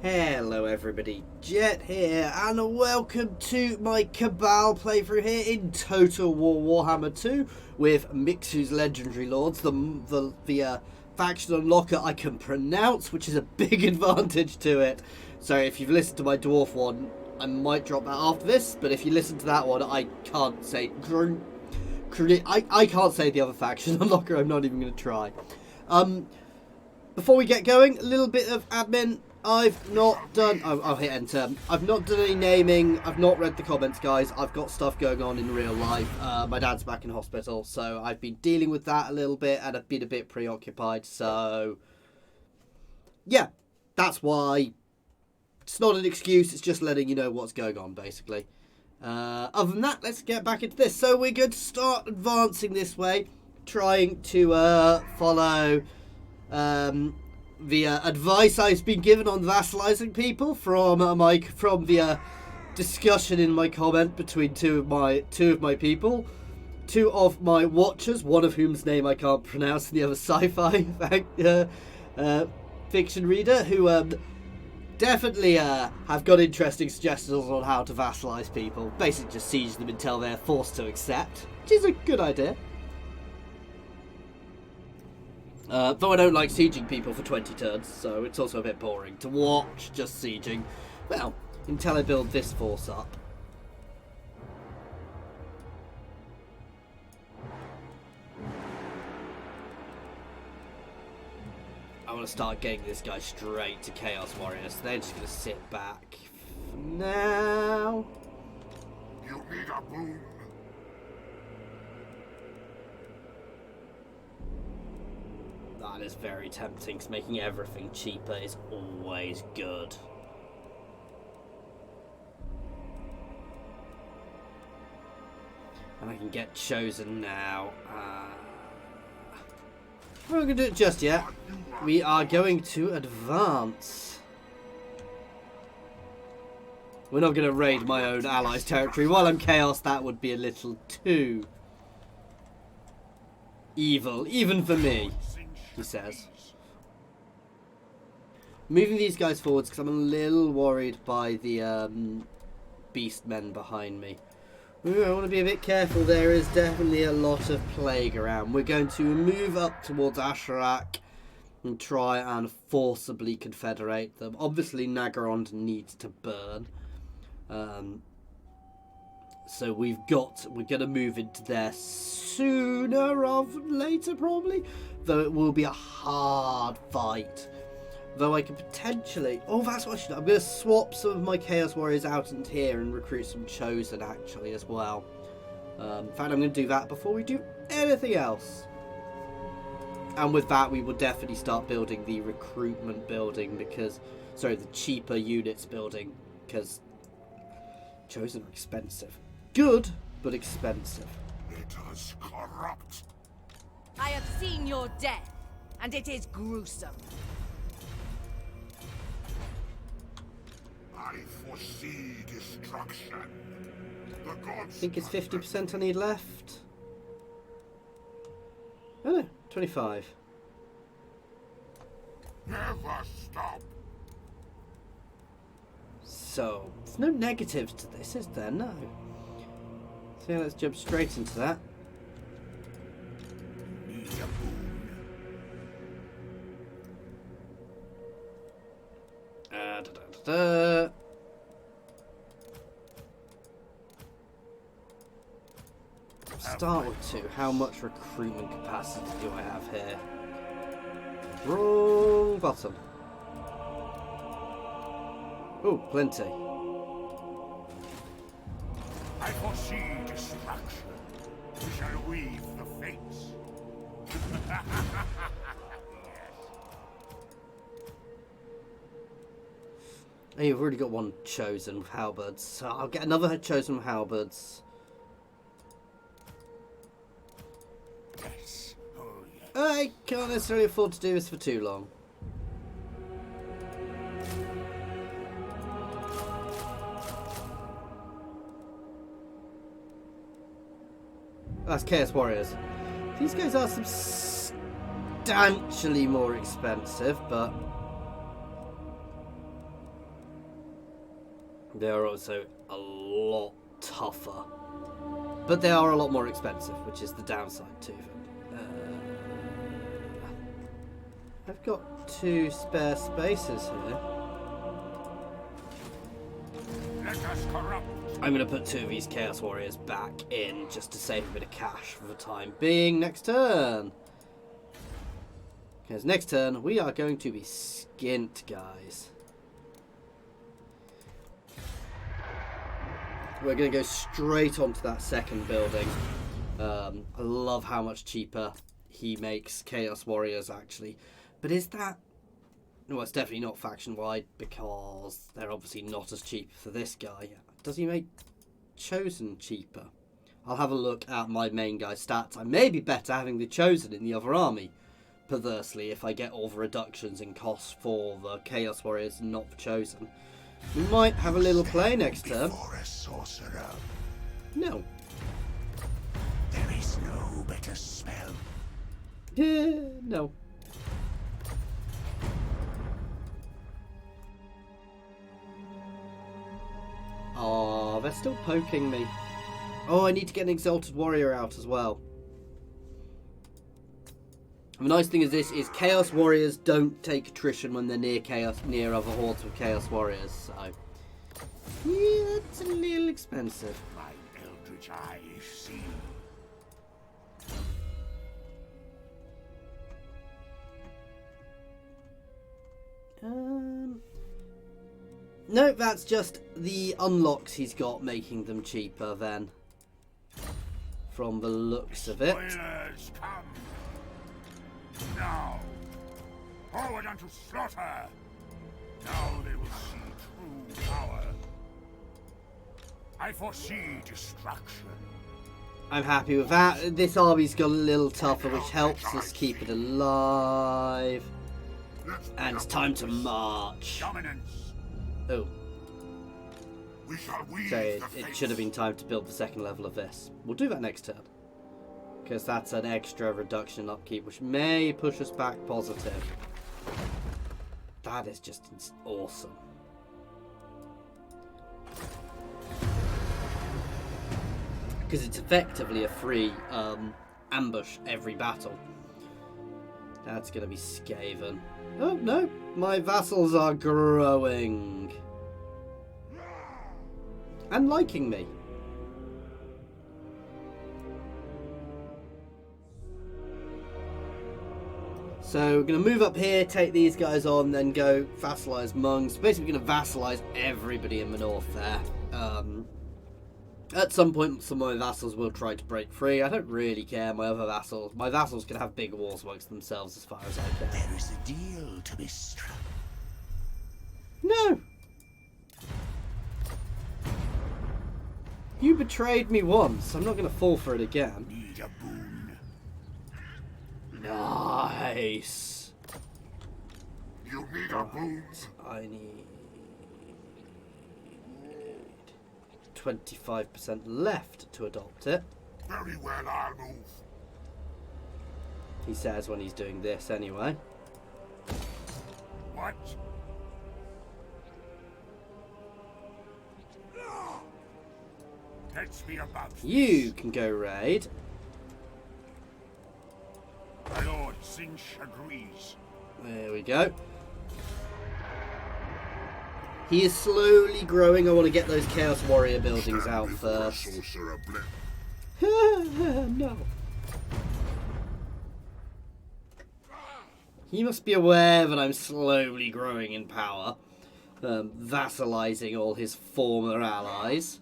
Hello everybody, Jet here, and welcome to my Cabal playthrough here in Total War Warhammer 2 with Mixu's Legendary Lords, the faction unlocker I can pronounce, which is a big advantage to it. So if you've listened to my Dwarf one, I might drop that after this, but if you listen to that one, I can't say... I can't say the other faction unlocker, I'm not even going to try. Before we get going, a little bit of admin. I've not done... I'll hit enter. I've not done any naming. I've not read the comments, guys. I've got stuff going on in real life. My dad's back in hospital, so I've been dealing with that a little bit, and I've been a bit preoccupied, so... yeah, that's why. It's not an excuse, it's just letting you know what's going on, basically. Other than that, let's get back into this. So we're going to start advancing this way, trying to follow... the advice I've been given on vassalizing people from the discussion in my comment between two of my people, two of my watchers, one of whom's name I can't pronounce, and the other sci-fi fiction reader, who definitely have got interesting suggestions on how to vassalize people. Basically, just siege them until they're forced to accept, which is a good idea. Though I don't like sieging people for 20 turns, so it's also a bit boring to watch just sieging. Well, until I build this force up. I want to start getting this guy straight to Chaos Warriors, so they're just going to sit back for now. You need a boon. That is very tempting, because making everything cheaper is always good. And I can get chosen now. We're not going to do it just yet. We are going to advance. We're not going to raid my own allies' territory. While I'm chaos, that would be a little too evil, even for me. He says. Moving these guys forwards because I'm a little worried by the beast men behind me. Ooh, I want to be a bit careful. There is definitely a lot of plague around. We're going to move up towards Asherak and try and forcibly confederate them. Obviously, Nagarond needs to burn. So we're going to move into there sooner rather than later, probably. Though it will be a hard fight. Though I could potentially... oh, that's what I should do. I'm going to swap some of my Chaos Warriors out into here and recruit some Chosen, actually, as well. In fact, I'm going to do that before we do anything else. And with that, we will definitely start building the recruitment building because... sorry, the cheaper units building. Because Chosen are expensive. Good, but expensive. It is corrupt. I have seen your death, and it is gruesome. I foresee destruction. The gods... I think it's 50% I need left. Oh no, 25. never stop. So, there's no negatives to this, is there? No. So yeah, let's jump straight into that. Need a boon. Start with 2. How much recruitment capacity do I have here? Wrong button. Oh, plenty. I foresee destruction. We shall weave the fates. Yes. Oh, you've already got one chosen with halberds, so I'll get another chosen with halberds. Yes. Oh, yes. I can't necessarily afford to do this for too long. That's Chaos Warriors. These guys are substantially more expensive, but They are also a lot tougher. But they are a lot more expensive, which is the downside to them. I've got 2 spare spaces here. Let us corrupt. I'm going to put 2 of these Chaos Warriors back in just to save a bit of cash for the time being. Next turn. Because next turn we are going to be skint, guys. We're going to go straight onto that second building. I love how much cheaper he makes Chaos Warriors, actually. But is that... Well, it's definitely not faction-wide because they're obviously not as cheap for this guy. Does he make Chosen cheaper? I'll have a look at my main guy's stats. I may be better having the Chosen in the other army, perversely, if I get all the reductions in costs for the Chaos Warriors and not the Chosen. We might have a little play next turn. For a sorcerer, No. there is no better spell. No. Oh, they're still poking me. Oh, I need to get an Exalted Warrior out as well. The nice thing is this is Chaos Warriors don't take attrition when they're near other hordes with Chaos Warriors, so yeah, that's a little expensive. My eldritch eye is seen. No, that's just the unlocks he's got making them cheaper then. From the looks of it. Spoilers come. Now, forward unto slaughter. Now they will see true power. I foresee destruction. I'm happy with that. This army's got a little tougher, which helps us keep it alive. And it's time to march. Dominance. Oh, We shall weave so the it fates. should have been time to build the second level of this. We'll do that next turn. Because that's an extra reduction in upkeep, which may push us back positive. That is just awesome. Because it's effectively a free ambush every battle. That's going to be Skaven. Oh, no. My vassals are growing. And liking me. So we're going to move up here, take these guys on, then go vassalize monks. Basically going to vassalize everybody in the north there. At some point, some of my vassals will try to break free. I don't really care. My vassals can have big wars amongst themselves as far as I care. There is a deal to be struck. No! You betrayed me once. I'm not going to fall for it again. Need a boon. Nice. You need a boon. I need 25% left to adopt it. Very well, I'll move. He says when he's doing this anyway. What? Let's be about You can go raid. My Lord Sinch agrees. There we go. He is slowly growing. I want to get those Chaos Warrior buildings out first. No. He must be aware that I'm slowly growing in power. Vassalizing all his former allies.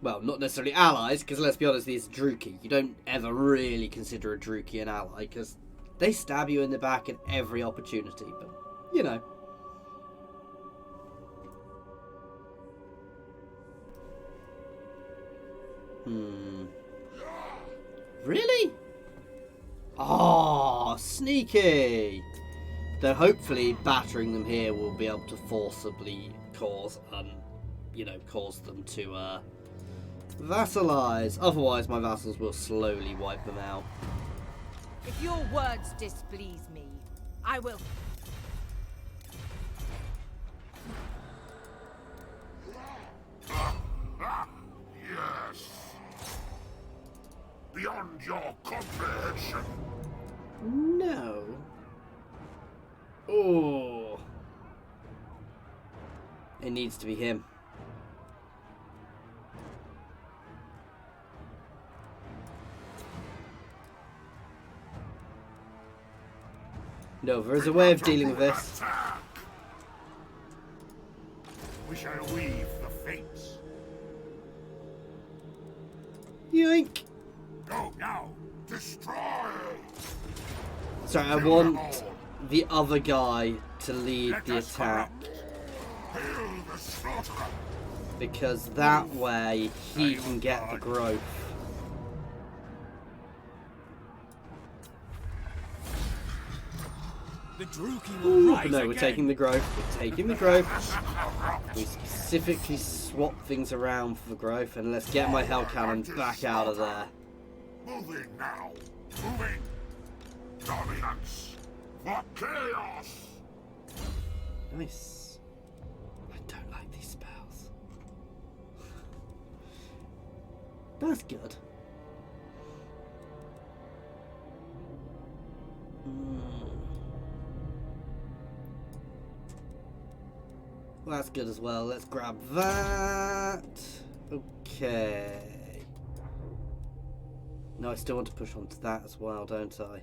Well, not necessarily allies, because let's be honest, he's Druki. You don't ever really consider a Druki an ally, because they stab you in the back at every opportunity, but, you know. Really? Oh, sneaky! Though hopefully battering them here will be able to forcibly cause them to, vassalize. Otherwise, my vassals will slowly wipe them out. If your words displease me, I will. your comprehension. No. Oh. It needs to be him. No, there is a way of dealing with this. We shall weave the fates. Yoink. Go now. Destroy. Sorry, I want the other guy to lead the attack. Hail the slaughterer. Because that way he can get the growth. The Druki Ooh, will but rise no, we're again. taking the growth. We're taking the growth. We specifically swap things around for the growth, and let's get my hell cannon back out of there. Moving now. Moving. Dominance. For chaos. Nice. I don't like these spells. That's good. Well, that's good as well. Let's grab that. Okay. No, I still want to push onto that as well, don't I?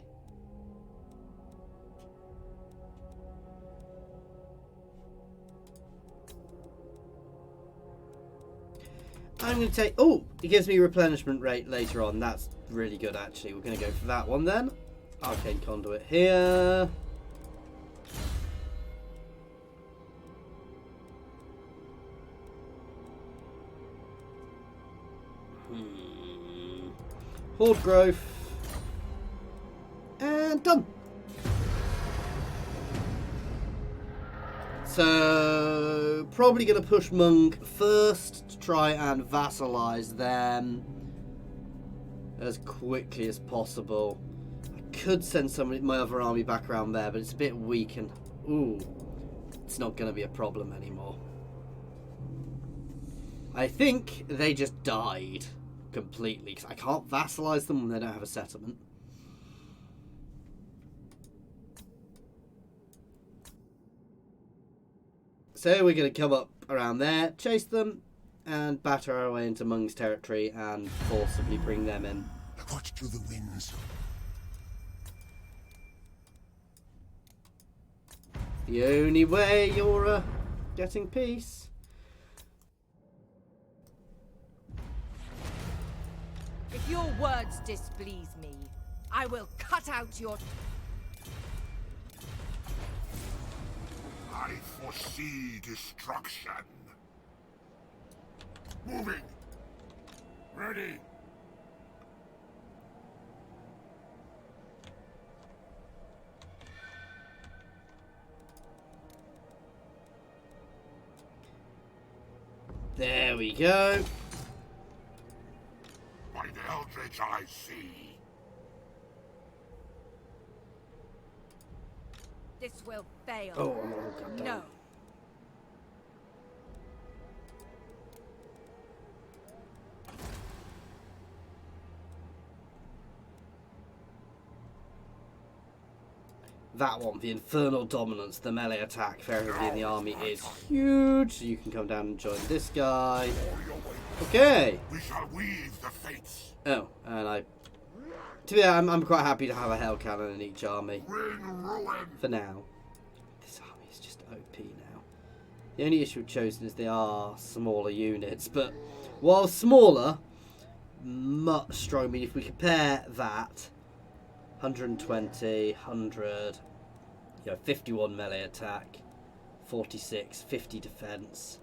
I'm going to take... Oh, it gives me replenishment rate later on. That's really good, actually. We're going to go for that one then. Arcane Conduit here. Horde growth. And done. So, probably going to push Monk first to try and vassalize them as quickly as possible. I could send my other army back around there, but it's a bit weak and... Ooh, it's not going to be a problem anymore. I think they just died completely, because I can't vassalize them when they don't have a settlement. So we're going to come up around there, chase them, and batter our way into Mung's territory and forcibly bring them in. Watch to the winds. The only way you're getting peace. If your words displease me, I will cut out your... I foresee destruction. Moving. Ready. There we go. By the eldritch I see. This will fail. Oh, God damn. No. That one, the Infernal Dominance, the melee attack for everybody in the army is huge. So you can come down and join this guy. Okay. We shall weave the fates. Oh, and to be honest, I'm quite happy to have a hell cannon in each army. Bring ruin. For now. This army is just OP now. The only issue with Chosen is they are smaller units, but while smaller, much stronger. I mean, if we compare that, 120, 100, 51 melee attack, 46, 50 defense,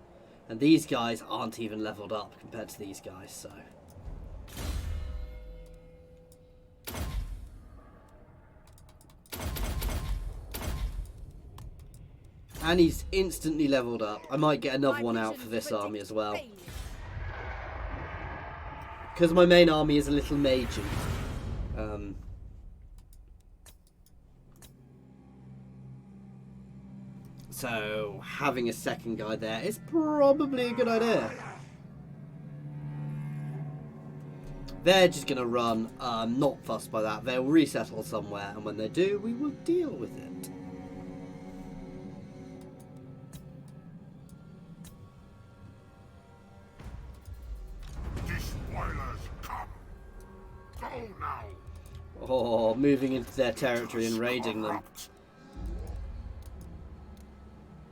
and these guys aren't even leveled up compared to these guys, so... And he's instantly leveled up. I might get another one out for this army as well. Because my main army is a little magey. So having a second guy there is probably a good idea. They're just going to run, not fussed by that. They'll resettle somewhere, and when they do, we will deal with it. Despoilers come. Go now. Oh, moving into their territory and raiding them.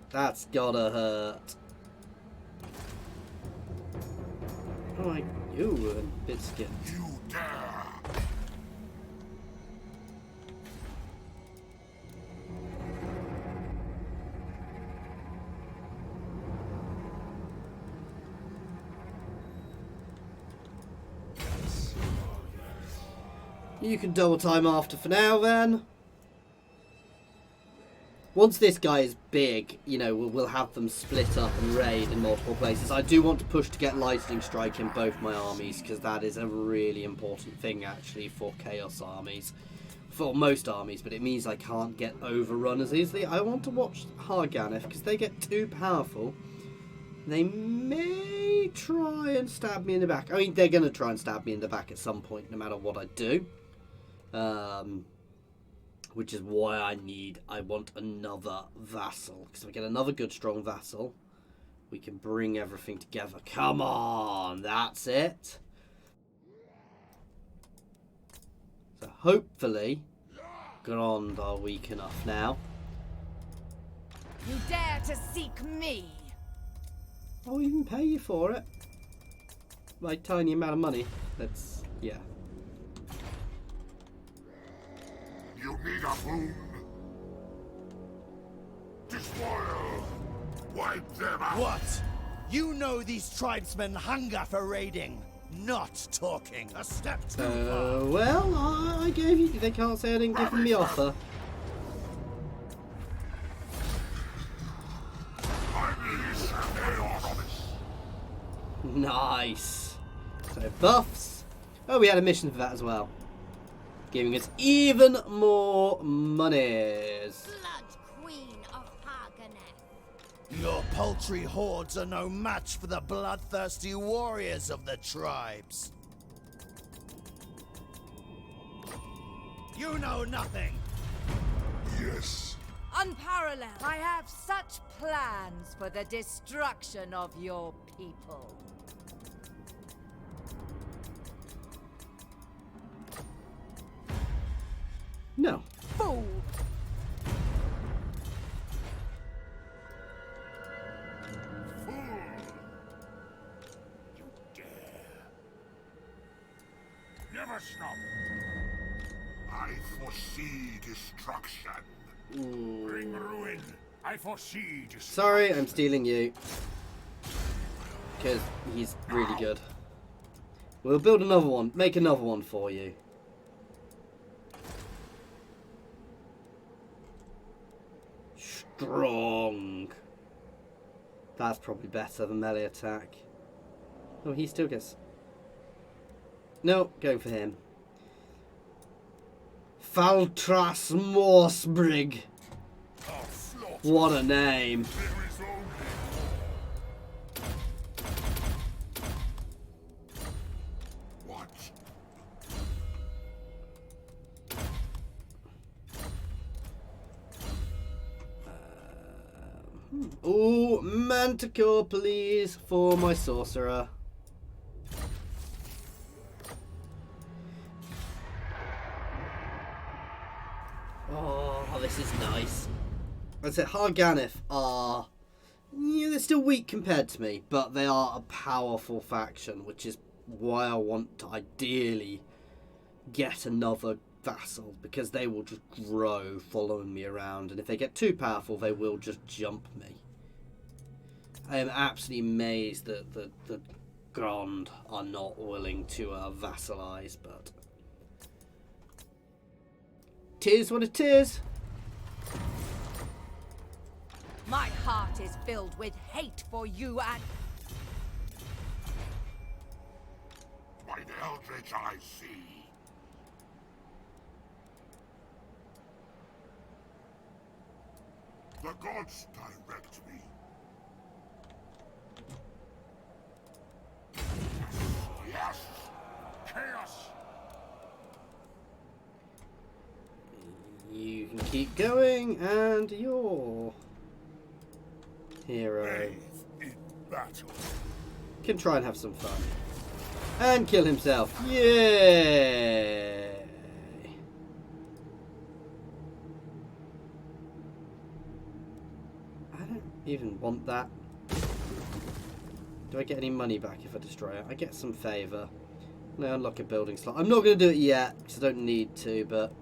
That's gotta hurt. Oh my, ooh, and biscuit. You dare. You can double time after for now then. Once this guy is big, you know, we'll have them split up and raid in multiple places. I do want to push to get lightning strike in both my armies, because that is a really important thing actually for chaos armies. For most armies, but it means I can't get overrun as easily. I want to watch Harganeth, because they get too powerful. They may try and stab me in the back. I mean, they're going to try and stab me in the back at some point, no matter what I do. Which is why I want another vassal. Because if we get another good, strong vassal, we can bring everything together. Come on, that's it. So hopefully, Grand are weak enough now. You dare to seek me? I'll even pay you for it. My tiny amount of money. That's, yeah. You need a boon. Despoil. Wipe them out. What? You know these tribesmen hunger for raiding, not talking. A step too far. Well, I gave you... They can't say I didn't give them the offer. Nice. So, buffs. Oh, we had a mission for that as well. Giving us even more monies. Blood Queen of Harganeth. Your paltry hordes are no match for the bloodthirsty warriors of the tribes. You know nothing. Yes. Unparalleled. I have such plans for the destruction of your people. No. Fool! Fool. You dare. Never stop. I foresee destruction. Ooh. Bring ruin. I foresee destruction. Sorry, I'm stealing you. Because he's really good. We'll build another one. Make another one for you. Strong. That's probably better than melee attack. Oh, he still gets... No, going for him. Faltras Morsbrig. What a name. There is only what? Ooh, Manticore, please, for my sorcerer. Oh, this is nice. I'd say Harganeth are... Yeah, they're still weak compared to me, but they are a powerful faction, which is why I want to ideally get another vassal, because they will just grow following me around, and if they get too powerful, they will just jump me. I am absolutely amazed that the Grand are not willing to vassalize, but... Tis what it is. My heart is filled with hate for you and... By the eldritch I see. The gods direct me. Yes. Chaos keep going, and your hero Brave in battle. can try and have some fun. And kill himself. Yay! I don't even want that. Do I get any money back if I destroy it? I get some favour. I unlock a building slot. I'm not going to do it yet, because I don't need to, but...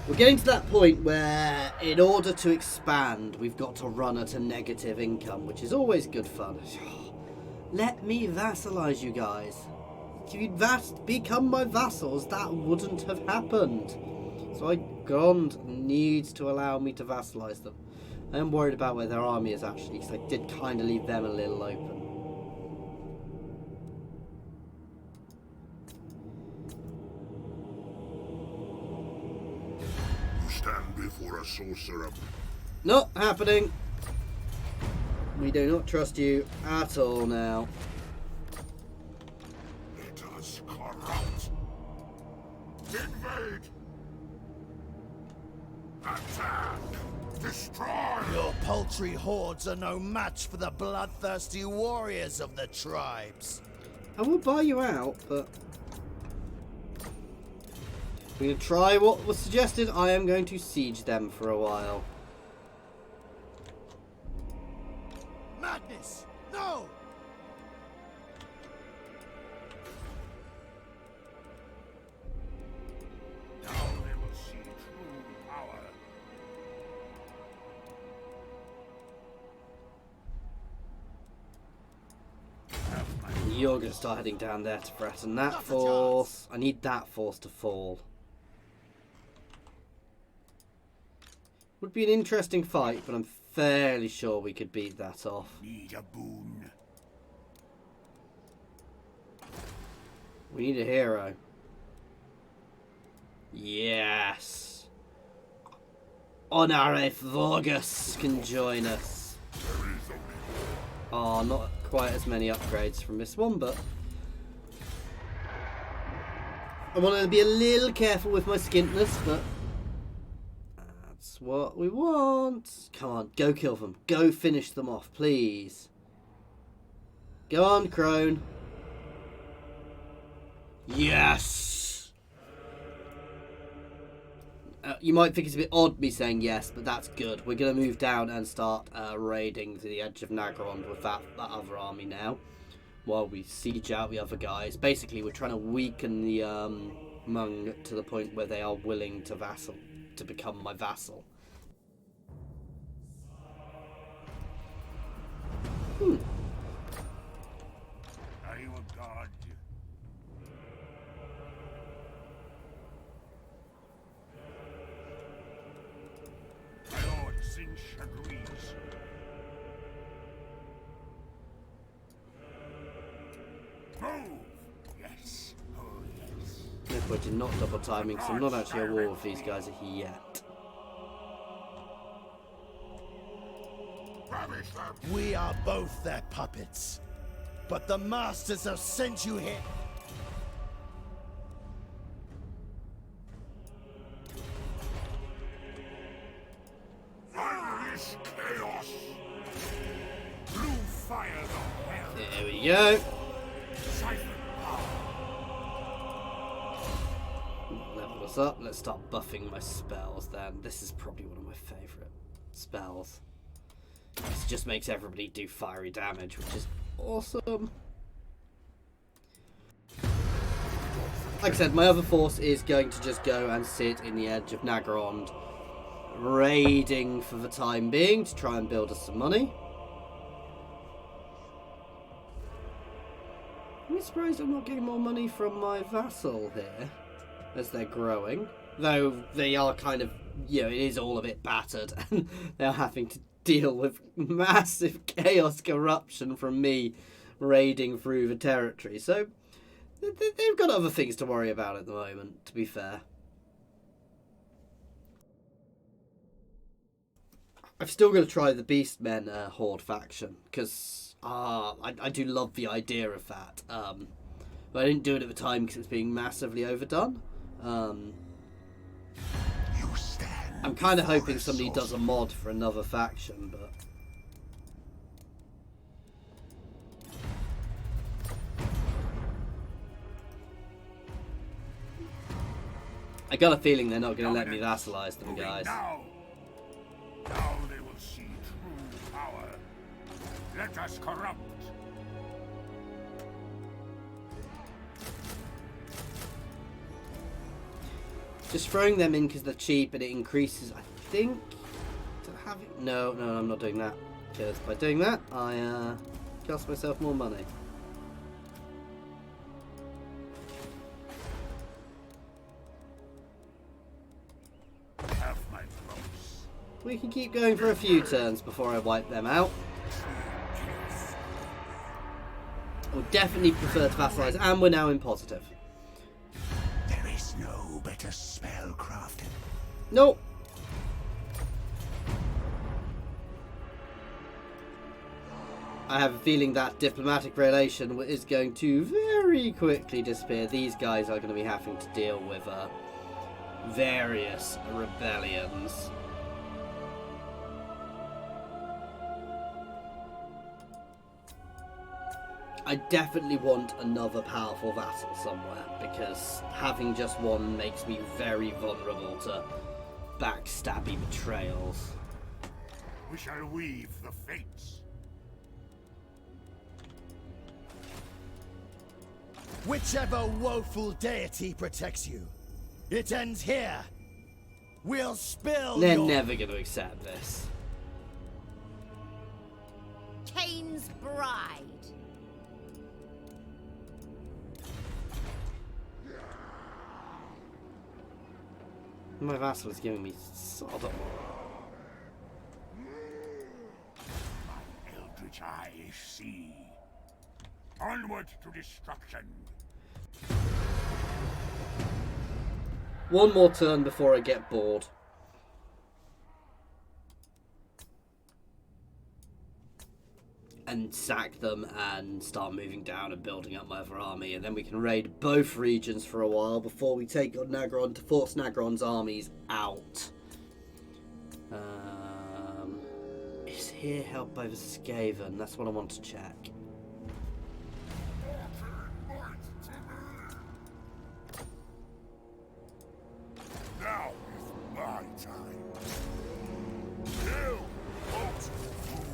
We're getting to that point where, in order to expand, we've got to run at a negative income, which is always good fun. Let me vassalize you guys. If you'd become my vassals, that wouldn't have happened. So God needs to allow me to vassalize them. I am worried about where their army is actually, because I did kind of leave them a little open. You stand before a sorcerer. Not happening. We do not trust you at all now. Let us corrupt. Invade. Attack. Destroy. Your paltry hordes are no match for the bloodthirsty warriors of the tribes. I will buy you out, but... we're going to try what was suggested. I am going to siege them for a while. Madness! No! Now they will see true power. You're going to start heading down there to threaten that force. I need that force to fall. Would be an interesting fight, but I'm fairly sure we could beat that off. Need a boon. We need a hero. Yes. Honore Vorgus can join us. There is only Oh, not quite as many upgrades from this one, but... I want to be a little careful with my skintness, but... that's what we want. Come on, go kill them. Go finish them off, please. Go on, Crone. Yes! You might think it's a bit odd me saying yes, but that's good. We're going to move down and start raiding to the edge of Nagrond with that other army now, while we siege out the other guys. Basically, we're trying to weaken the Hmong to the point where they are willing to become my vassal. Are you a god? My lord Zinch agrees. Move! Yes. Oh, yes. No point in not double timing, because I'm not actually at war with these guys yet. Ravish them! We are both their puppets. But the masters have sent you here. Unleash chaos! Blue fire the hell! There we go. Siphon power! Level us up. Let's start buffing my spells then. This is probably one of my favourite spells. This just makes everybody do fiery damage, which is awesome. Like I said, my other force is going to just go and sit in the edge of Nagrond, raiding for the time being to try and build us some money. I'm surprised I'm not getting more money from my vassal here as they're growing. Though they are kind of, you know, it is all a bit battered and they're having to deal with massive chaos corruption from me raiding through the territory. So they've got other things to worry about at the moment, to be fair. I've still got to try the Beastmen Horde faction, because I do love the idea of that. But I didn't do it at the time because it was being massively overdone. I'm kind of hoping somebody does a mod for another faction, but... I got a feeling they're not going to let me vassalize them, guys. Now they will see true power. Let us corrupt. Just throwing them in because they're cheap and it increases, I think... No, I'm not doing that. Because by doing that, I cost myself more money. Have my promise. We can keep going for a few turns before I wipe them out. I would definitely prefer to vassalize, and we're now in positive. There is no better spell crafted. Nope. I have a feeling that diplomatic relation is going to very quickly disappear. These guys are going to be having to deal with various rebellions. I definitely want another powerful vassal somewhere, because having just one makes me very vulnerable to backstabby betrayals. We shall weave the fates. Whichever woeful deity protects you, it ends here. We'll spill They're your... never going to accept this. Cain's bride. My vassal is giving me Sodom. My eldritch eyes see. Onward to destruction. One more turn before I get bored. And sack them and start moving down and building up my other army, and then we can raid both regions for a while before we take on Nagron to force Nagron's armies out. Is here help over Skaven? That's what I want to check. Now is my time. You won't fool.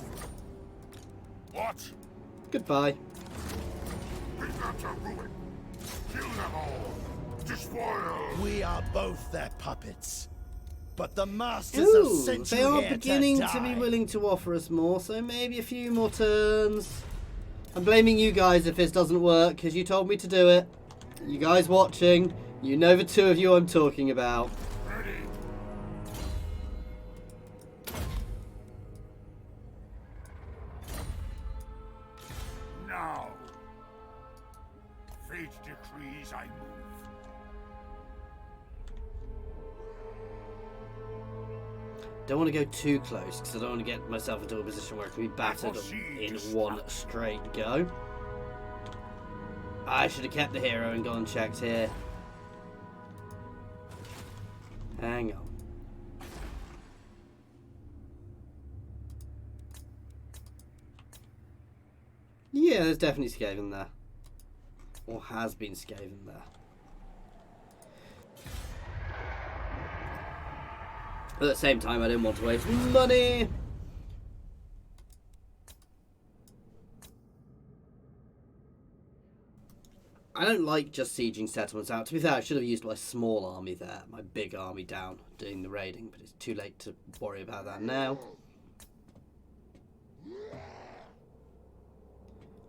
What? Goodbye. Bring them to ruin. Kill them all. Despoil. We are both their puppets. But the masters have Ooh, sent they you are here beginning to to be die. willing to offer us more, so maybe a few more turns. I'm blaming you guys if this doesn't work, because you told me to do it. You guys watching, you know the two of you I'm talking about. Ready. Now. Fate decrees I move. Don't want to go too close, because I don't want to get myself into a position where I can be battered in one straight go. I should have kept the hero and gone and checked here. Hang on. Yeah, there's definitely Skaven there. Or has been Skaven there. But at the same time, I didn't want to waste money. I don't like just sieging settlements out. To be fair, I should have used my small army there, my big army down, doing the raiding, but it's too late to worry about that now. I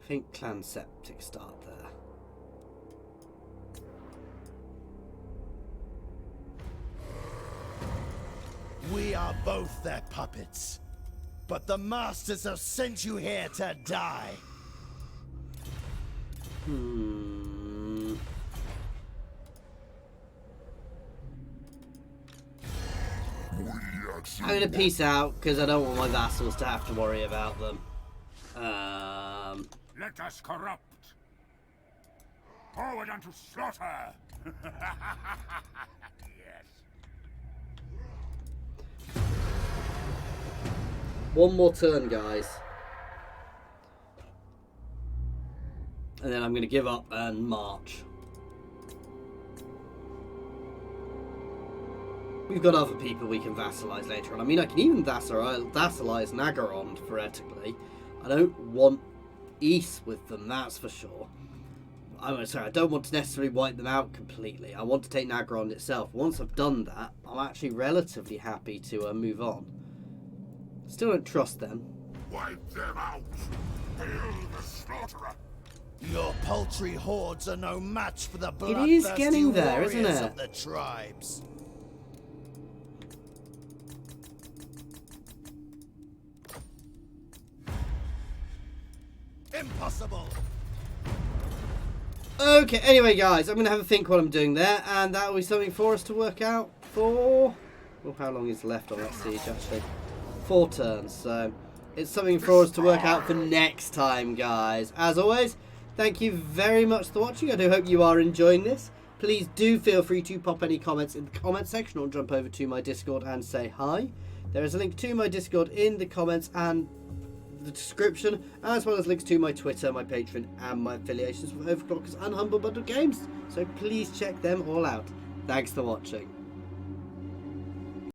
think Clan Septic start there. We are both their puppets. But the masters have sent you here to die. I'm gonna peace out because I don't want my vassals to have to worry about them. Let us corrupt. Forward unto slaughter. Yes. One more turn, guys. And then I'm going to give up and march. We've got other people we can vassalize later on. I mean, I can even vassalize Nagaron, theoretically. I don't want East with them, that's for sure. I'm sorry, I don't want to necessarily wipe them out completely. I want to take Nagaron itself. Once I've done that, I'm actually relatively happy to move on. Still don't trust them. Wipe them out! Hail the slaughterer! Your paltry hordes are no match for the It bloodthirsty is getting there, isn't warriors it? of the tribes. Impossible! Okay, anyway, guys, I'm going to have a think what I'm doing there, and that will be something for us to work out for... Oh, how long is left on that siege, actually? 4 turns, so it's something for us to work out for next time, guys. As always, thank you very much for watching. I do hope you are enjoying this. Please do feel free to pop any comments in the comment section or jump over to my Discord and say hi. There is a link to my Discord in the comments and the description, as well as links to my Twitter, my Patreon, and my affiliations with Overclockers and Humble Bundle Games. So please check them all out. Thanks for watching.